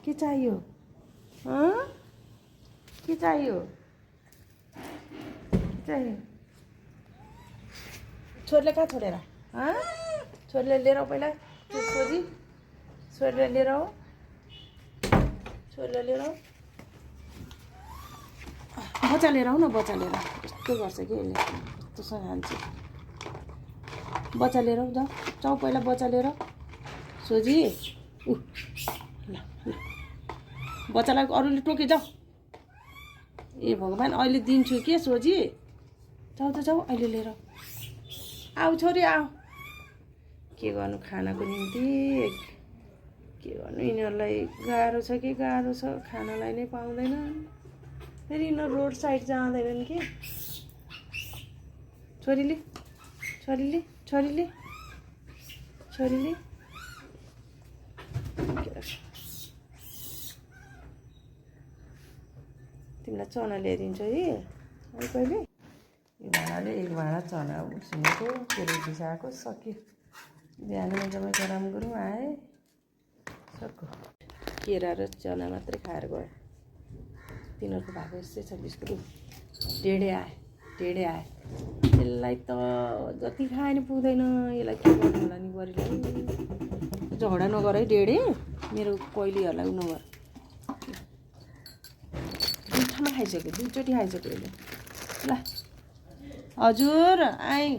के चाहियो के चाहियो छोरीले कहाँ छोडेर छोरीले लिएर आऊ पहिला त्यो छोरीले लिएर आऊ छोरीले लिएर आऊ बच्चा लिएर आऊ न बच्चा लिएर यस्तो गर्छ कि यसले यस्तोसँग खान्छ बच्चा लिएर आऊ जाऊ जाऊ पहिला बच्चा लिएर सोझी ल बच्चालाई अरूले टोके जाऊ ए भगवान् अहिले दिन्छु के सोझी जाऊ त जाऊ अहिले लिएर आऊ छोरी आऊ के गर्नु खानाको निम्ति के गर्नु यिनीहरूलाई गाह्रो छ कि गाह्रो छ खानालाई नै पाउँदैन फेरि यिनीहरू रोड साइड जाँदैनन् कि छोरीले छोरीले छोरीले छोरीले तिमीलाई चना ल्याइदिन्छु है कहिले यो भाँडाले एक भाँडा चना उसिनेको तेल भिजाएको सक्यो बिहान मजामै गरम गरौँ आएँ सक्यो केरा र चना मात्रै खाएर गयो तिनीहरूको भएको यस्तै छ बिस्कुट ढेँडे आए यसलाई त जति खाए नि पुग्दैन यसलाई के गर्नु होला नि बढीलाई झगडा नगर है ढेँडे मेरो कोइलीहरूलाई उ नगर दुईवटामा खाइसक्यो दुईचोटि खाइसक्यो यसले ल हजुर आएँ